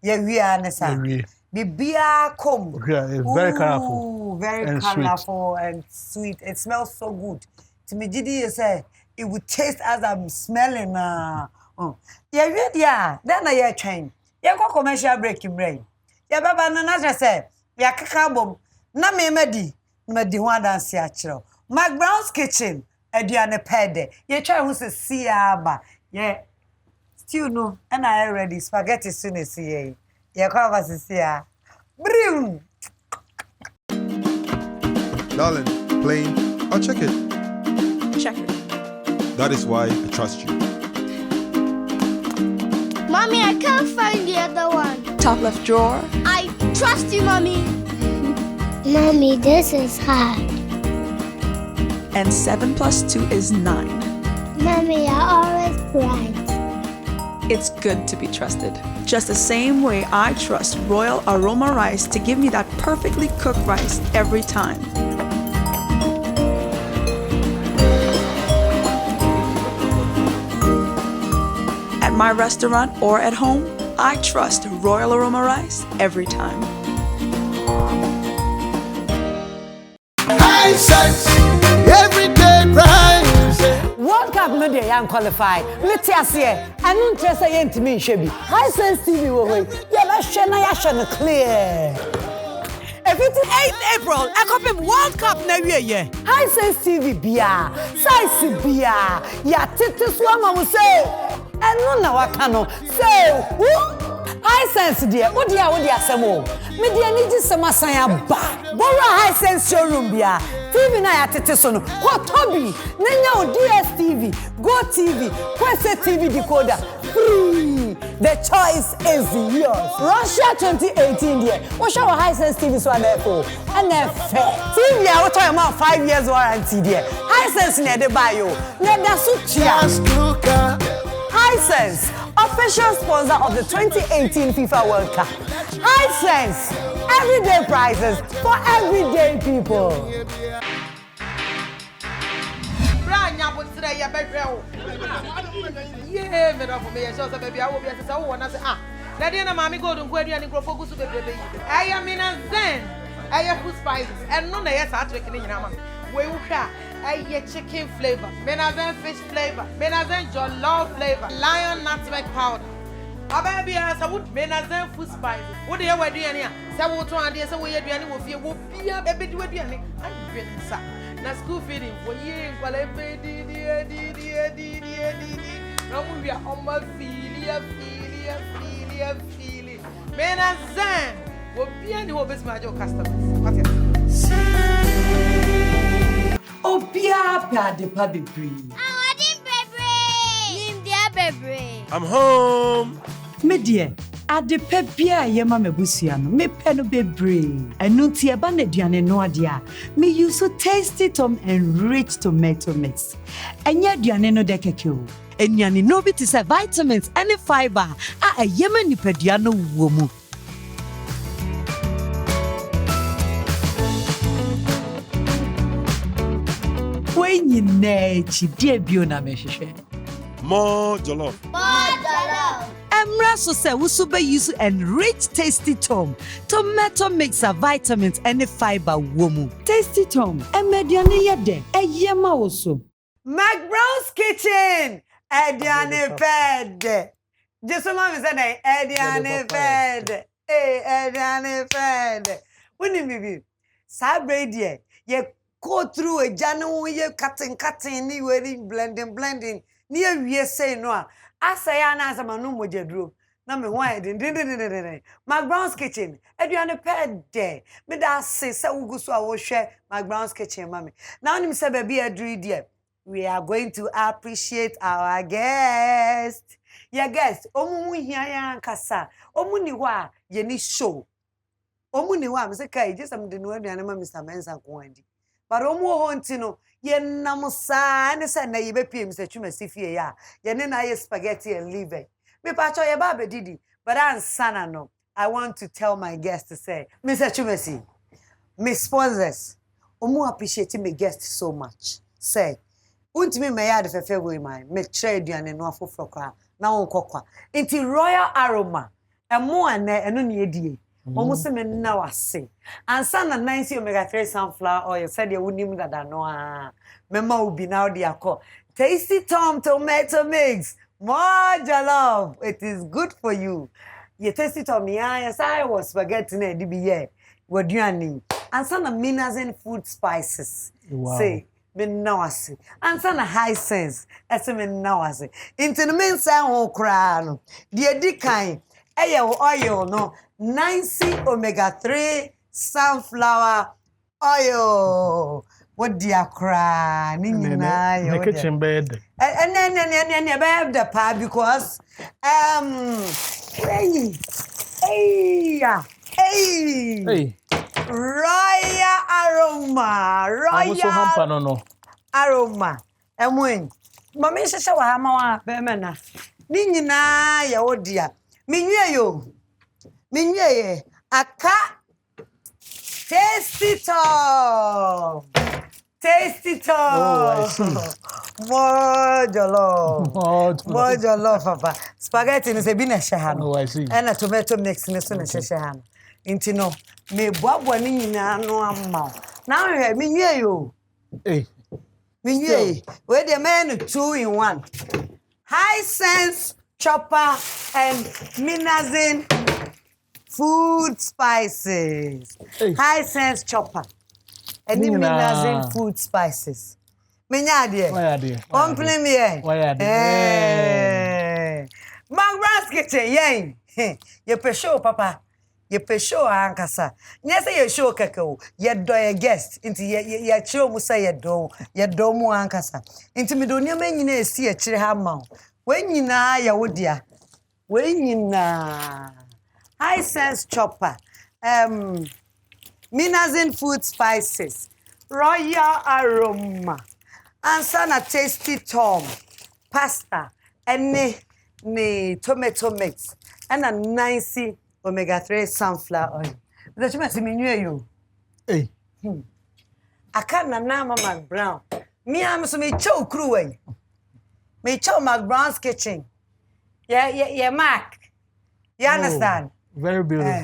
Ye wi nesa. Bibia kom. Yeah, it's very colorful. Very and colorful and sweet. It smells so good. To me, Gidi say it would taste as I'm smelling. Ye wi dia, then I train. Ye go commercial break in brain. Ye baba na say, ya kaka bom. Na me medi ho dance ya kiro. McBrown's kitchen, aduane pede. Ye try who say see aba. Yeah, still no, and I already spaghetti soon as ye. Yeah, cover here. Brim. Darling, plain, I'll check it. Check it. That is why I trust you. Mommy, I can't find the other one. Top left drawer. I trust you, Mommy. Mommy, this is hard. And 7 + 2 is 9. Mommy, you're always right. It's good to be trusted. Just the same way I trust Royal Aroma Rice to give me that perfectly cooked rice every time. At my restaurant or at home, I trust Royal Aroma Rice every time. Everyday price. World Cup no dey yan qualify. Let us here. I don't trust yent me shebi. High sense TV wo we. Ya ba hwe na ya hwe no clear. Everything 8th April, I copy World Cup na wie ye. High sense TV bia, size bia. Ya tete so ama mo say. Eno na waka no. Say, high sense dear. Wo dia asem o. Me dia ni ji semasan ya ba. Bora high sense showroom bia. TV na ya tete so no. Ko Toby, nenya o DSTV, Go TV, Kwese TV decoder. Free. The choice is yours. Russia 2018 dear. What show high sense TV so therefore. And TV I will tell you about 5 years warranty dear. High sense na de buy you. Na da so chia. Hisense, official sponsor of the 2018 FIFA World Cup. Hisense, everyday prices for everyday people. Yeah, me don't for me. So baby, I will be as I want to say that then mommy go to Query and Focus to baby. I am in a zen. I have food spices and no yes I taking in your we will have chicken flavor, menazen fish flavor, menazen jollof flavor, lion nutmeg powder. Baby, as I would menazen food spices. What do you wear here? So what to ideas away at the animal fear will be a baby do it. I'm getting sack. Now school feeding for years while I pay now we are on my feeling. Menazen will be any of his major customers. What is Obia pade pa bebre. Bebre. I'm home. Me dear, ade pe bia ye ma mabusua no me pe no bebre enu ti eba na aduane no ade a me use so tasty tom and rich tomato mix enya aduane no de keke o enuane no bi ti say vitamins and fiber a yema nipadua no wo mu when you nechi die bio na me hwehwe More jollof. More so say we super use and rich tasty tom tomato mix of vitamins and fiber womu tasty tom emediane yede eyema also McBrown's kitchen ediane fed just mama say ediane fed ediane fed when me sabre die ye go through a janu ye cutting ni we blending ni awie say no a asaya na asama no mojeduro na me ho din McBrown's kitchen aduane pede me da se wugusu a wo hwe McBrown's kitchen mami now nim say baby aduru die we are going to appreciate our guest your guest omu hia ya nkasa omu ni ho a ye ni show omu ni ho a me say kai just am de no aduane ma Mr. Mensa ko andi but omu ho ntino ye namusa ne say na ye be piem Mr. Twumasi fie ya ye ne na ye spaghetti and liver me pa cho ye ba be didi but ansana no I want to tell my guest to say Mr. Twumasi me sponsors omu appreciate me guest so much say untimi me ya de fefe we man me try aduane no afoforo kwa na won kokwa inti royal aroma emo ane eno ne edie omu se me na wase ansana 90 omega 3 sunflower oil said ye wunim dada no a mema obi na odi akọ tasty tom tomato mix more jollof it is good for you ye tasty tom ya say was spaghetti na di bi ye waduane ansana Finalizing food spices say me nawase ansana high sense ese me nawase into the men say ho kra no de edikan eye oil no 90 omega 3 sunflower oil what dia kra ni nyina yo the kitchen bed and bed the pa because hey royal aroma aroma emwen mama nhehye wa hama wa be mena ni nyina ya odia minwie yo minwie aka tasty tom oh I see more jollof papa spaghetti ni se bi na hye no oh I see and tomato mix ni so na hye ha no inti no me boabo ni nyina no amma na hwe minwie yo minwie we the man 2 in 1 high sense chopper and Finalizing food spices high sense chopper and Finalizing food spices menya de on play me McBrown's kitchen yen ye pe show papa ye pe show ankasa nye say ye show kakao ye do ye guest inti ye chiro mu say ye do mu ankasa inti me do nyama nyina esi ye chire ha ma we nyina ya wodia we nyina high sense chopper Finalizing food spices royal aroma ansana tasty tom pasta and ne tomato mix and a 90 omega 3 sunflower oil the Twumasi minwie yo aka na mama McBrown me am so me chow kruwe me chow McBrown's kitchen yeah Mark you understand very beautiful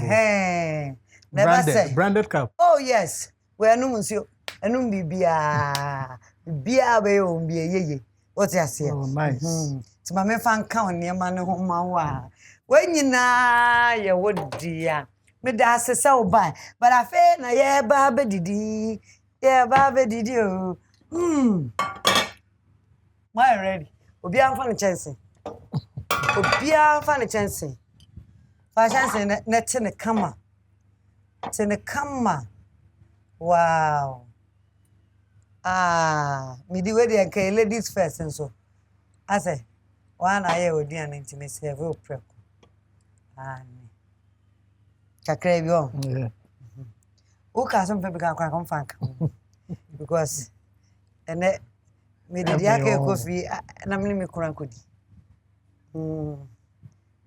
branded cup oh yes we anu nso anu bibia be o ye what you say oh nice ti ma me fan kan niam ne ho ma wa wanyina ye wodia me da asese oban but afa na ye ba be didi o my ready obi an fa ne chance fa chance na tene kama wow me di we dey can ladies first and so I say one aye odi an intimacy very preko Kakra bi on. Yeah. Who can some people can come fank because and me did yake coffee na me kura kodi.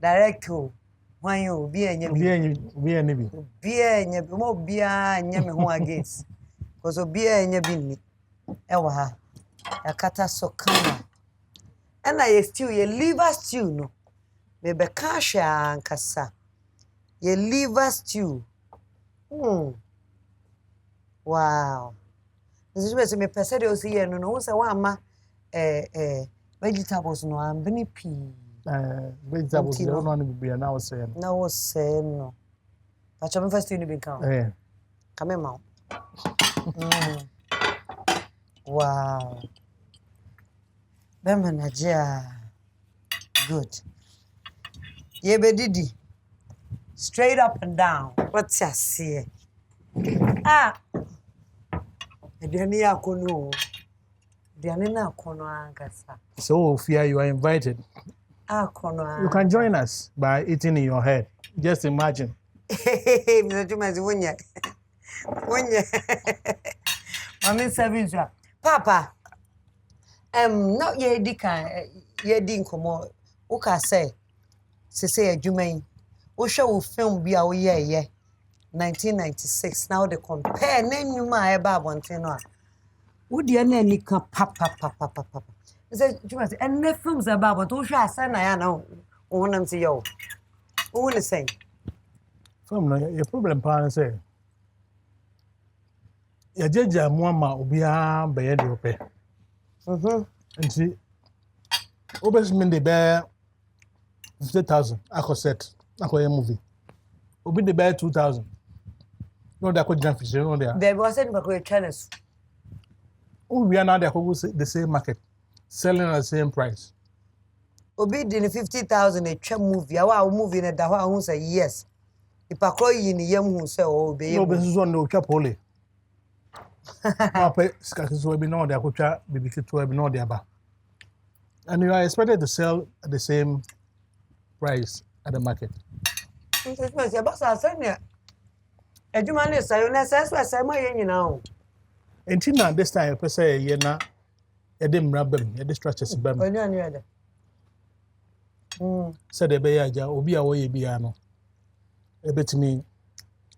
Direct to when you be enye mo bia enye me ho against because obi enye bi ni e wa ha yakata so kama and I stew ye liver stew no me be kasha ankasa ye liver stew. Wow. This is where me pese de osi ye no say wa ma vegetables no am bini pea. Vegetables no no be now say. Now say no. But you first you be count. Come ma. Wow. Be manager. Good. Ye be didi. Straight up and down. What's ya say? Ediane akono. Ediane na akono ankasa. So fear you are invited. Akono. You can join us by eating in your head. Just imagine. Mr. Twumasi wonya. Mami service. Papa. Not ye di kan ye di nkomo. Wo ka say say adwuman. Wo hwe wo film bi a wo ye 1996 now they compare name ma e ba abonten no a wo de na ni ka papa say Twumasi and the films about but wo hwe asa na ya na wo wonam se yo wo ne say Film no your problem pa say ya jeja mo ama obi a be ye de ope nti obesmen de be 50,000 akoset akoye movie obi de be 2,000 no da ko jam fish no there there was said ba ko channels we are now the same market selling at the same price obi di 50,000 a twa movie a movie na da ho a hu say yes ipa kro yi ni yam hu say o be no be so no twa pole papa skakizo be no there ko twa bibiki to be no there ba and you are expected to sell at the same price at the market. Yes, ya boss asanya. Ejuma ne sayo na say ma ye nyina o. Enti na this time per say ye na e de mra bam, e de structures bam. Onye ade. Said the be aja obi a wo ye bia no. E betimi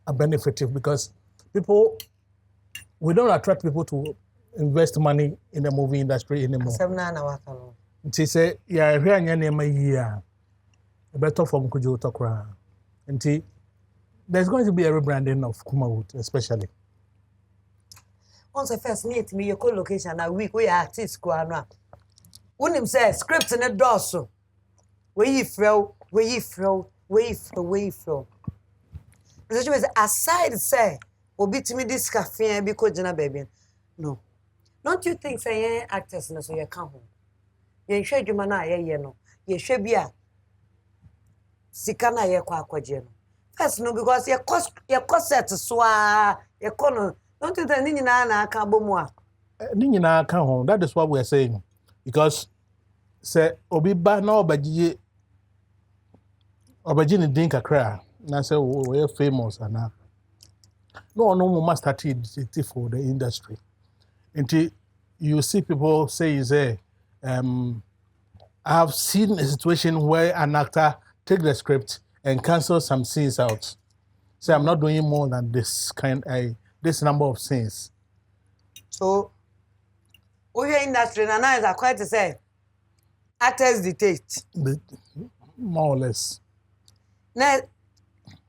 a benefitive because we don't attract people to invest money in the movie industry anymore. Semna na waka no. Nti say ya hwe anya na ma yi a e better from kujo tokra. Nti there's going to be a rebranding of Kumawood especially. Once first meet me your co-location a week we artist ko ano. Unim say script ne doso. We fro. So you aside say obi timi this cafe bi ko gina baby. No. Don't you think say actors na so ye ka ho. Ye hwe dwuma na ye no. Ye hwe bia sika na ye kwa akwaje no. First no because ye cost set so ye kono. Don't you think nyina na aka bomu a? Ni nyina aka ho. That is what we are saying because say obi ba na obaji ni din kakra na say we are famous ana. No must start for the industry. Until you see people say I have seen a situation where an actor take the script and cancel some scenes out. Say I'm not doing more than this number of scenes. So we industry na is quite to say actors dictate. More or less. Now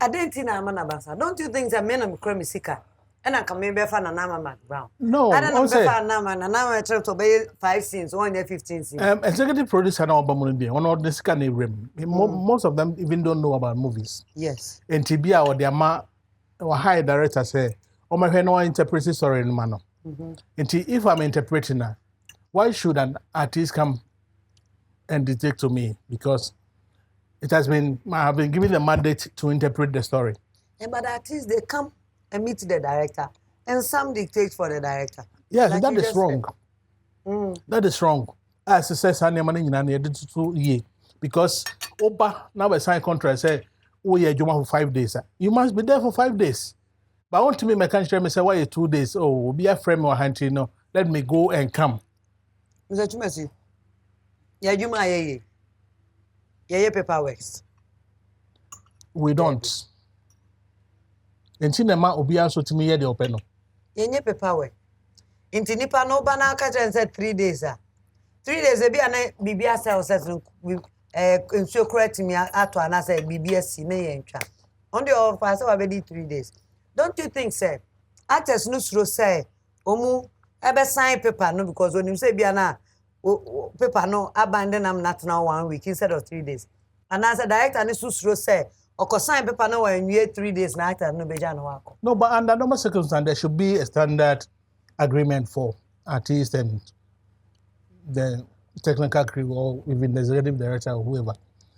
I don't think I'm an abasa. Don't you think that men am cremisika? And I can maybe fan an McBrown's. No, I don't know fan an trying to obey 5 scenes, 15 scenes. Executive producer na Obamundi, one of this kind of rim. Most of them even don't know about movies. Yes. And Tibia or their or high director say, "Oh my friend, no interpret story in manner." And if I'm interpreting that, why should an artist come and dictate to me? Because I have been given the mandate to interpret the story. And but artists they come and meet the director, and some dictate for the director. Yes, like that is wrong. That is wrong. As I said, because Oba now we sign contract say oh yeah, you want for 5 days. You must be there for 5 days. But I want to me, my country, me say, why 2 days? Oh, be a friend or hunting, no. Let me go and come. Mr. Twumasi, yeah, you my yeah, paperwork. We don't. Enti na ma obi anso timi ye de openo. Yenye paperwork. Inti nipa no ba na aka tren say 3 days. 3 days e bia na bibia say o say nsuo correct me ato ana say bibia si na ye ntwa. On the offer say we be 3 days. Don't you think say actors no suro say omu ebe sign paper no because when you say bia na paper no abandon am not now 1 week instead of 3 days. And as a director no suro say oko sign paper no when you 3 days na actor no beja no wako. No, but under normal circumstances there should be a standard agreement for artists and the technical crew or even the executive director or whoever,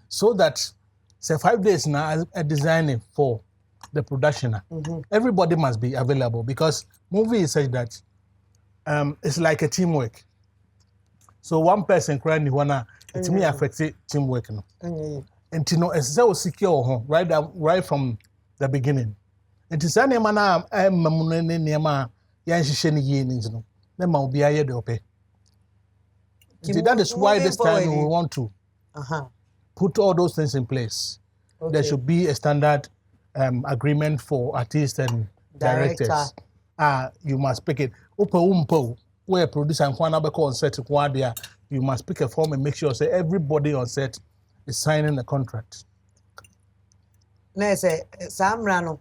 so that say 5 days now a designing for the production. Everybody must be available because movie is such that it's like a teamwork. So one person crying wanna it may affect teamwork. No? And you know, it's so secure right from the beginning. It is any man that is why this time we want to put all those things in place. Okay. There should be a standard agreement for artists and directors. You must pick it. Where a producer and on set, you must pick a form and make sure say everybody on set is signing the contract. No, say Sam Rano.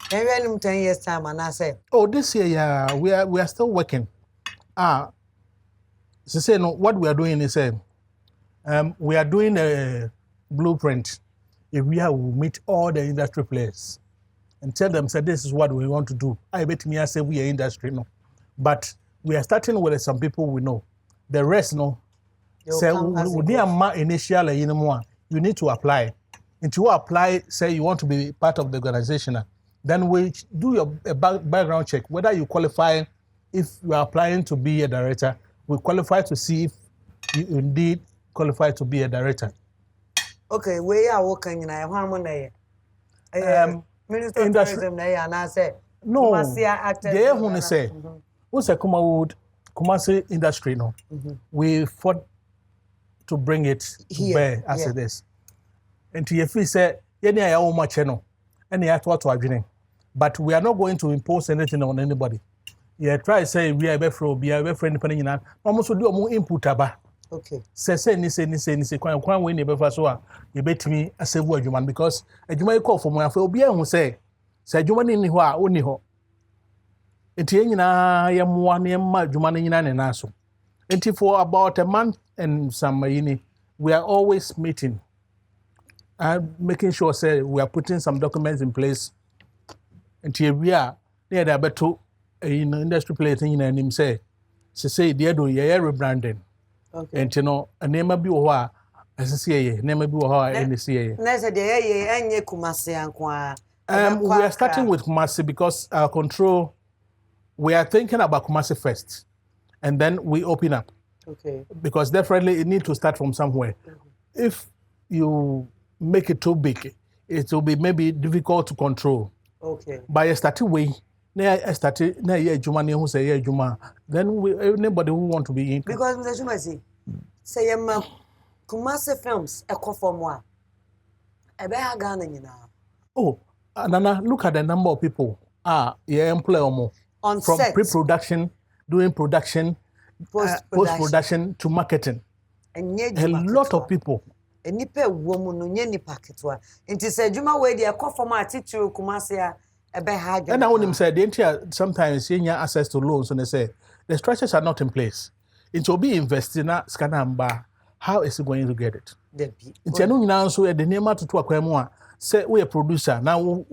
10 years time, and I say, oh, this year, yeah, we are still working. So say no, what we are doing is we are doing a blueprint. If we will meet all the industry players and tell them, say this is what we want to do. I bet me I say we are industry, no, but we are starting with some people we know. The rest, no. Say we initial, you need to apply. And you apply, say you want to be part of the organization. Then we do your background check, whether you qualify, if you are applying to be a director, we qualify to see if you indeed qualify to be a director. Okay, we are working in a harmony. Minister of Tourism, and I say, no, they want to say, what's a Kumasi industry, no? We fought to bring it to bear as it is. And to if we say, any I own much, no, any act what to agree. But we are not going to impose anything on anybody. Yeah, try to say we are a friend, depending on almost do more input about. Okay. Say, quite when you better so you bet me a save word human because a human call for my phobia who say human in who are only ho. It I am 1 year human in an aso. And for about a month and some we are always meeting and making sure say we are putting some documents in place. Until we are near the better in industry place in him say dear do ye rebranding. Okay. And you know a name be what as a CA, name be what in the CA. We are starting with Kumasi because our control we are thinking about Kumasi first and then we open up. Okay. Because definitely it needs to start from somewhere. If you make it too big, it will be maybe difficult to control. Okay. By a starting way, who say then anybody who want to be in. Because Mr. Twumasi, say Kumasi films a conform oh, Nana, look at the number of people. Employ more on from set. Pre-production, doing production, post-production to marketing. A lot of people. A nipa woman no nye nipa ketwa nti se adwuma we dey conform attitude Kumasi a be hard. And I want him say the sometimes senior access to loans and they say the structures are not in place. It will be investing na scanamba. How is he going to get it? It's a new now so the name to akwamu say we a producer now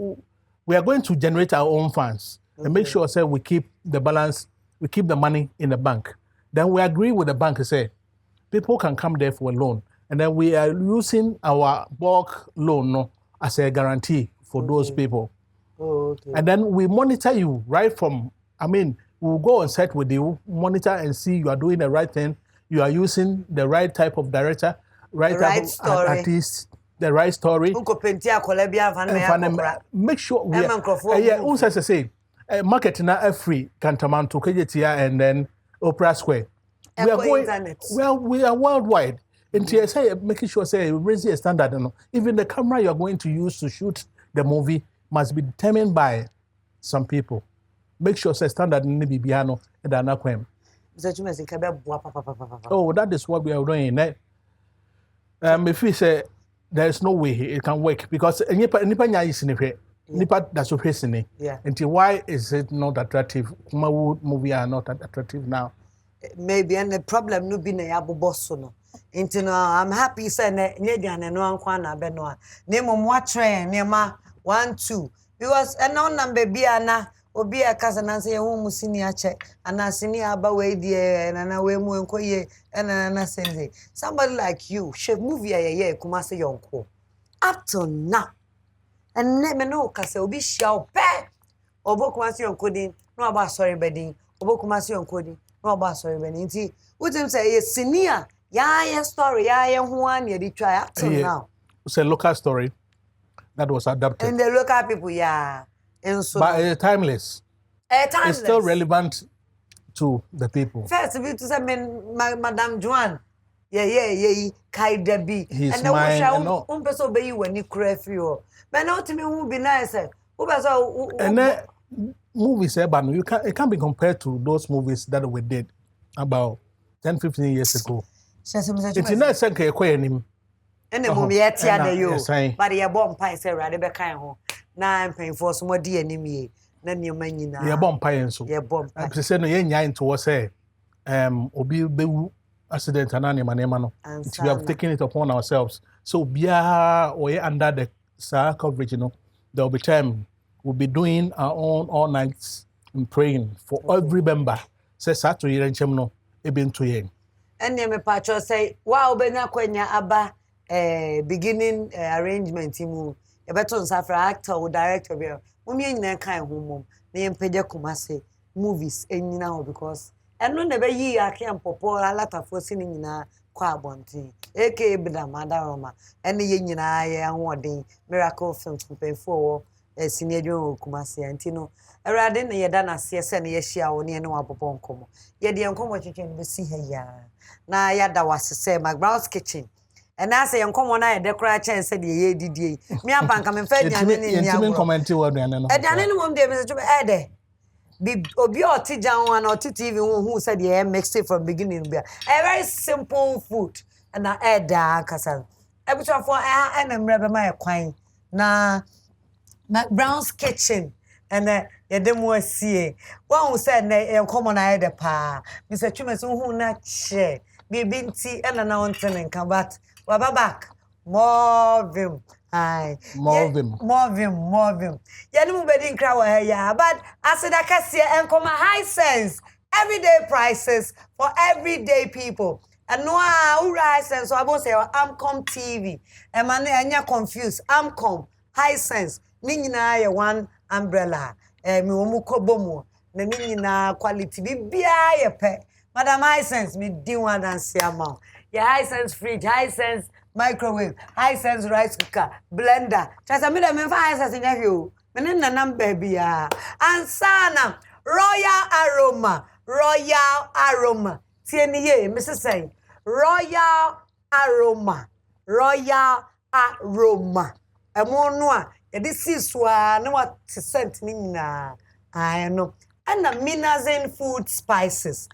we are going to generate our own funds and make sure say we keep the balance, we keep the money in the bank. Then we agree with the bank and say people can come there for a loan. And then we are using our bulk loan as a guarantee for those people. Oh, okay. And then we monitor you right from, we'll go on set with you, monitor and see you are doing the right thing. You are using the right type of director, right type of artist. the right story. Unko pentia kolebia fan Make sure we also say market na free Cantamanto KJTR and then Opera Square. We are going internet. Well, we are worldwide. And say making sure say raise a standard. Even the camera you are going to use to shoot the movie must be determined by some people. Make sure say standard in the Bibiano and Anaquem. Oh, that is what we are doing. If we say there is no way it can work because nipa is in it. Nipa that's facing. Yeah. Until why is it not attractive? Movie are not attractive now. Maybe and the problem no be na yabo boss no. Into no, I'm happy say na nyedian no ankwa na be no. Name mo train nema 1 2 because and no number bia na obi akasa na say hu musini ache anasini aba we die na we mu enkoye na say somebody like you should movie ye kuma say yonko up to now and me no kasa obi hia pe obokuma say yonko din no aba sorry bedin obokuma say yonko din no aba sorry bedin nti wotim say ye senior ya story ya ho an ye di try up to now it's a local story that was adapted and the local people so but timeless. Timeless. It's still relevant to the people. First, to say, Madame Joan, yeah, Kai Debbie, and then we shall person be when you cry for you. But not to me, who be nice. Who was and then movies, but it can't be compared to those movies that we did about 10-15 years ago. It's not saying him. And the movie at you, but your bomb pie say, rather be kind home. Now I'm paying for some more enemy. Then your money now. Your bomb pie and so. Your bomb. I'm saying, no, you're into what say, Obi accident and animal. We have taken it upon ourselves. So, bia or under the SAR coverage, there will be time we'll be doing our own all nights and praying for every member. Say, Saturday, and Chemno, even to yen. And then my patron say, wow, Benya Quenya Abba, beginning arrangement, Timu. A better suffer actor or director here. Mummy na kind home, name Peja Kumase movies and now because and no never ye I can popo a lot of forcing in a quabonti. A.K. Bida Madaroma, and the yin and one miracle film to pay for a senior Kumasi and Tino. A radin yadana CS and Yeshia or near no upon como. Yet the uncle what you can see here. Na yada was to say McBrown's kitchen. And I say, "Uncle, when I decorate and said, ye did ye. Me and Bank, I'm fed in comment to one and then one day, Mr. Ede. Be Obi or Tijan one or TV who said, yeah, mixed it from beginning. A very simple food. And I add that, Cassan. Every time for and I'm rather my quine. Na McBrown's kitchen. And the demo see. One who said, "Come on, I had a pa." Mr. Chumas who not share. Be binti and announcing and come back. Waba back. More vim. Aye. More vim. Yeah, no bedding crowd yeah. But I said I can see and come a high sense. Everyday prices for everyday people. And no high sense. So I won't say Amcom TV. And man, I'm confused. Amcom high sense. Nina one umbrella. Mi omuko bomo. Nina quality. Bibia ye pe. Madam high sense me di one and see amount. Yeah, high sense fridge, high sense microwave, high sense rice cooker, blender. Just a minute, me high sense in you. Me na number baby ya. And sana royal aroma. Tieni ye, Mrs. Say royal aroma. Emo noa. This is one no what scent ni na. I know. And the Minazin food spices.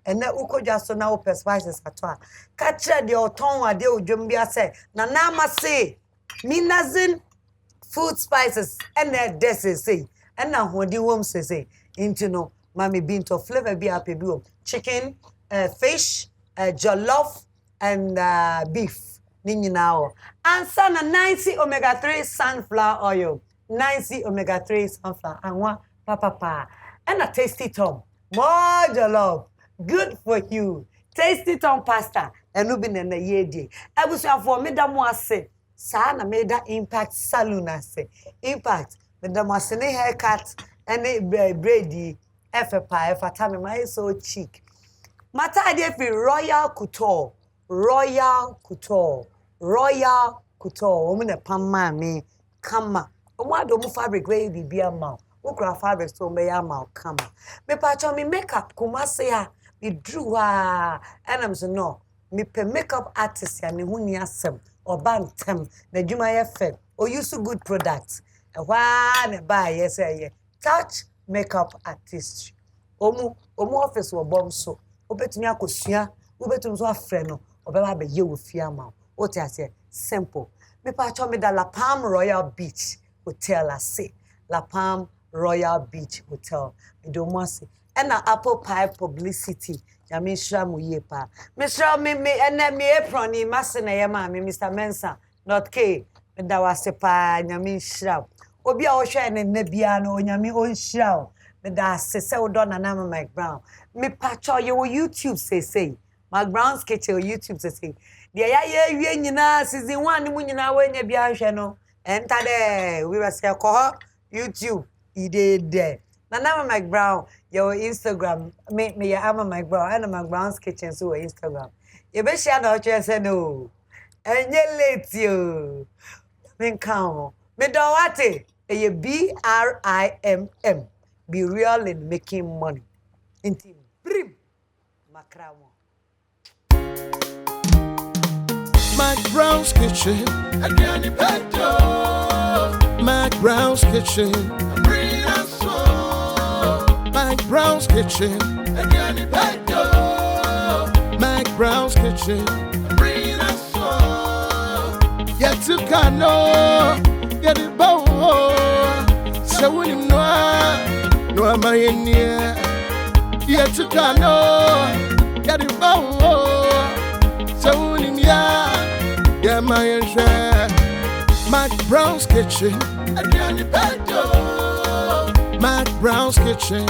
And na uko just na open spices atwa catch the oton ade odwom bia say na ma say Minazin food spices and na say and na hodi wom say into no mami binto flavor bia pebi chicken fish jollof and beef ni nyina and sana 90 omega-3 sunflower oil 90 omega-3 sunflower anwa papa and a tasty tom more jollof. Good for you. Tasty tom pasta. And no be na ye di. Ebusu for me da mo ase. Sa na me da impact salon ase. Impact. Me da mo ase ne haircut and braidi. Efe pa efa time my so cheek. Mata ade fi Royal Couture. Royal Couture. Royal Couture. Woman a pam me kama. Omo ado mu fabric wey bibi ama. Ukra fabric so me ama kama. Me pacho me makeup Kumasi ya me drew and I'm so no. Me pe makeup artist ya ne hu ni asem. Obantem na dwuma ye fe. O use good products. Wa ne buy yes ye. Touch makeup artist. Omu office wo bom so. Obetumi akosua, obetumi so afre no. Obeba be ye wo fia ma. O te ase simple. Me pa cho me da La Palm Royal Beach Hotel ase. La Palm Royal Beach Hotel. Me do mo ase. And na apple pie publicity. Ya me shra mo ye pa. Me shra me ene me apron ni mase na ye ma me Mr. Mensa. Not K. Me da wase pa nya me shra. Obi a wo hwe ne bia no onyame on shra. Me da se wo don na na McBrown. Me pacho ye wo YouTube say. McBrown's Kitchen YouTube say. Dia ya wie nyina season 1 ni mu nyina wa nya bia hwe no. Enter there. We was ko YouTube. Ide there. Na McBrown your Instagram me ya ama McBrown and McBrown's Kitchen so Instagram. You be share na o say no. Enye late yo. Me kan me do wate e BRIMM. Be real in making money. Inti brim makramo. McBrown's Kitchen, Agani Peto. McBrown's Kitchen, Bring us so. McBrown's Kitchen, Agani Peto. McBrown's Kitchen, Bring us so. Yet to Kano, get it bow. So when you know, no am I in here. Yet to Kano, get it bow. So when you yeah, my share. McBrown's Kitchen, McBrown's Kitchen.